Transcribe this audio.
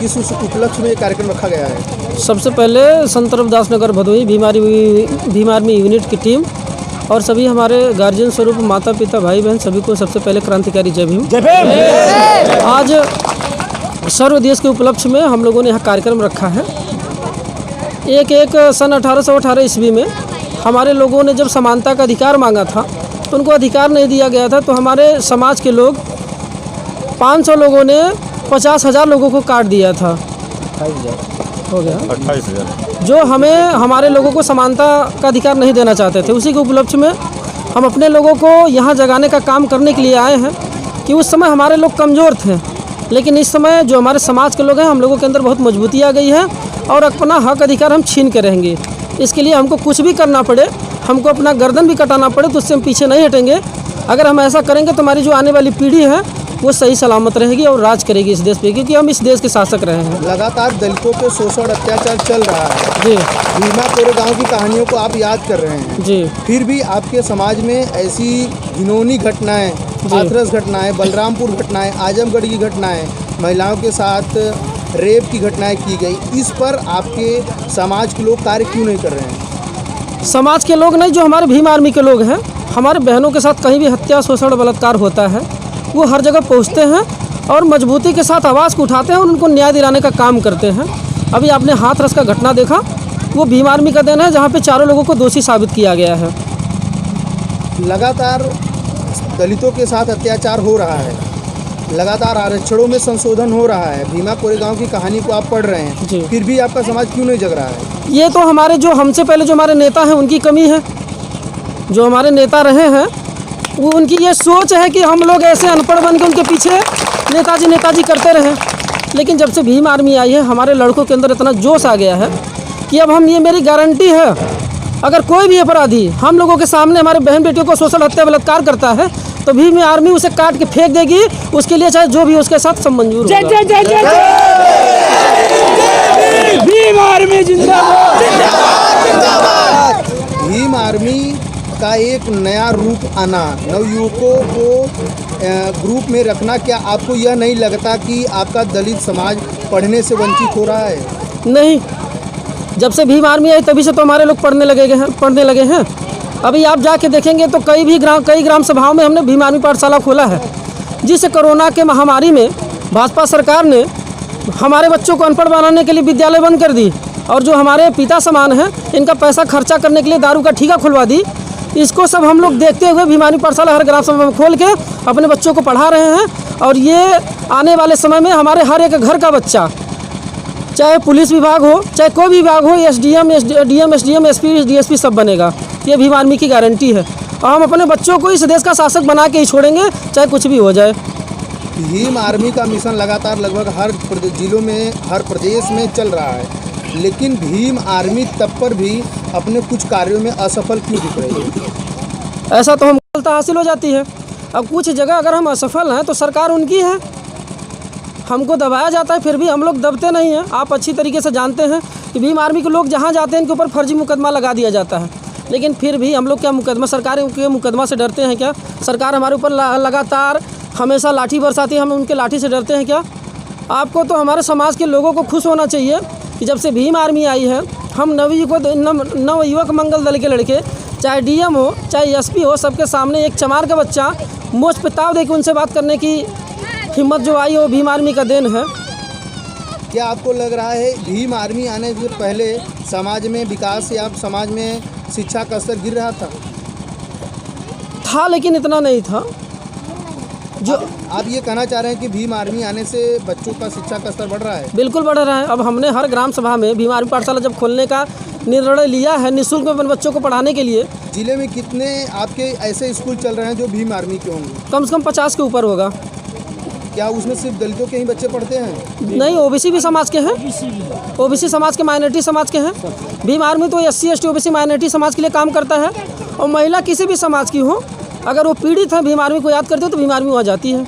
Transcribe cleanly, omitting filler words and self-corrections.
किस उपलक्ष्य में ये कार्यक्रम रखा गया है? सबसे पहले संत रविदास नगर भदोही भीम आर्मी यूनिट की टीम और सभी हमारे गार्जियन स्वरूप माता पिता भाई बहन सभी को सबसे पहले क्रांतिकारी जय भीम। आज सर्व देश के उपलक्ष्य में हम लोगों ने यहाँ कार्यक्रम रखा है। एक सन 1818 ईस्वी में हमारे लोगों ने जब समानता का अधिकार मांगा था तो उनको अधिकार नहीं दिया गया था, तो हमारे समाज के लोग 500 लोगों ने 50,000 लोगों को काट दिया था। 28,000 हो गया, 28,000 जो हमें हमारे लोगों को समानता का अधिकार नहीं देना चाहते थे। उसी के उपलक्ष्य में हम अपने लोगों को यहाँ जगाने का काम करने के लिए आए हैं कि उस समय हमारे लोग कमज़ोर थे, लेकिन इस समय जो हमारे समाज के लोग हैं हम लोगों के अंदर बहुत मजबूती आ गई है और अपना हक अधिकार हम छीन के रहेंगे। इसके लिए हमको कुछ भी करना पड़े, हमको अपना गर्दन भी कटाना पड़े तो उससे हम पीछे नहीं हटेंगे। अगर हम ऐसा करेंगे तो हमारी जो आने वाली पीढ़ी है वो सही सलामत रहेगी और राज करेगी इस देश पे, क्योंकि हम इस देश के शासक रहे हैं। लगातार दलितों पे शोषण अत्याचार चल रहा है जी। भीमा कोरेगांव की कहानियों को आप याद कर रहे हैं जी। फिर भी आपके समाज में ऐसी घिनौनी घटनाएं, हाथरस घटनाएं, बलरामपुर घटनाएं, आजमगढ़ की घटनाएं, महिलाओं के साथ रेप की घटनाएं की गई, इस पर आपके समाज के लोग कार्य क्यों नहीं कर रहे हैं? समाज के लोग नहीं, जो हमारे भीम आर्मी के लोग हैं, हमारे बहनों के साथ कहीं भी हत्या शोषण बलात्कार होता है वो हर जगह पहुंचते हैं और मजबूती के साथ आवाज़ को उठाते हैं और उनको न्याय दिलाने का काम करते हैं। अभी आपने हाथरस का घटना देखा, वो भीम आर्मी का देन है जहाँ पे चारों लोगों को दोषी साबित किया गया है। लगातार दलितों के साथ अत्याचार हो रहा है, लगातार आरक्षणों में संशोधन हो रहा है, भीमा कोरेगांव की कहानी को आप पढ़ रहे हैं, फिर भी आपका समाज क्यों नहीं जग रहा है? ये तो हमारे जो हमसे पहले जो हमारे नेता हैं उनकी कमी है। जो हमारे नेता रहे हैं वो उनकी ये सोच है कि हम लोग ऐसे अनपढ़ बन के उनके पीछे नेताजी करते रहें। लेकिन जब से भीम आर्मी आई है हमारे लड़कों के अंदर इतना जोश आ गया है कि अब हम, ये मेरी गारंटी है, अगर कोई भी अपराधी हम लोगों के सामने हमारे बहन बेटियों को शोषण हत्या बलात्कार करता है तो भीम आर्मी उसे काट के फेंक देगी, उसके लिए चाहे जो भी उसके साथ सब मंजूर होगा। भीम आर्मी जिंदाबाद। भीम आर्मी का एक नया रूप आना, नवयुवकों को ग्रुप में रखना, क्या आपको यह नहीं लगता कि आपका दलित समाज पढ़ने से वंचित हो रहा है? नहीं, जब से भीम आर्मी आई तभी से तो हमारे लोग पढ़ने लगे हैं। अभी आप जाके देखेंगे तो कई ग्राम सभाओं में हमने भीम आर्मी पाठशाला खोला है, जिस कोरोना के महामारी में भाजपा सरकार ने हमारे बच्चों को अनपढ़ बनाने के लिए विद्यालय बंद कर दी और जो हमारे पिता समान हैं इनका पैसा खर्चा करने के लिए दारू का ठेका खुलवा दी। इसको सब हम लोग देखते हुए भीम आर्मी पाठशाला हर ग्राम सभा में खोल के अपने बच्चों को पढ़ा रहे हैं और ये आने वाले समय में हमारे हर एक घर का बच्चा, चाहे पुलिस विभाग हो चाहे कोई भी विभाग हो, एसडीएम, एसपी, डीएसपी सब बनेगा। ये भीम आर्मी की गारंटी है और हम अपने बच्चों को इस देश का शासक बना के ही छोड़ेंगे, चाहे कुछ भी हो जाए। भीम आर्मी का मिशन लगातार लगभग हर जिलों में, हर प्रदेश में चल रहा है, लेकिन भीम आर्मी तब पर भी अपने कुछ कार्यों में असफल क्यों दिख रही है? ऐसा तो हम सफलता हासिल हो जाती है। अब कुछ जगह अगर हम असफल हैं तो सरकार उनकी है, हमको दबाया जाता है, फिर भी हम लोग दबते नहीं हैं। आप अच्छी तरीके से जानते हैं कि भीम आर्मी के लोग जहाँ जाते हैं इनके ऊपर फर्जी मुकदमा लगा दिया जाता है, लेकिन फिर भी हम लोग क्या मुकदमा, सरकार के मुकदमा से डरते हैं क्या? सरकार हमारे ऊपर लगातार हमेशा लाठी बरसाती है, हम उनके लाठी से डरते हैं क्या? आपको तो हमारे समाज के लोगों को खुश होना चाहिए कि जब से भीम आर्मी आई है हम नवयुवक मंगल दल के लड़के, चाहे डीएम हो चाहे एसपी हो, सबके सामने एक चमार का बच्चा मोच पे ताव दे के उनसे बात करने की हिम्मत जो आई वो भीम आर्मी का देन है। क्या आपको लग रहा है भीम आर्मी आने से पहले समाज में विकास या समाज में शिक्षा का स्तर गिर रहा था, लेकिन इतना नहीं था जो आप ये कहना चाह रहे हैं कि भीम आर्मी आने से बच्चों का शिक्षा का स्तर बढ़ रहा है? बिल्कुल बढ़ रहा है। अब हमने हर ग्राम सभा में भीम आर्मी पाठशाला जब खोलने का निर्णय लिया है निःशुल्क में अपने बच्चों को पढ़ाने के लिए। जिले में कितने आपके ऐसे स्कूल चल रहे हैं जो भीम आर्मी के होंगे? कम से कम 50 के ऊपर होगा। क्या उसमें सिर्फ दलितों के ही बच्चे पढ़ते हैं? नहीं, ओबीसी भी समाज के हैं, ओबीसी समाज के, माइनॉरिटी समाज के हैं। भीम आर्मी तो SC ST OBC माइनॉरिटी समाज के लिए काम करता है और महिला किसी भी समाज की हो, अगर वो पीड़ित है भीम आर्मी को याद करते हो तो भीम आर्मी वहाँ जाती है।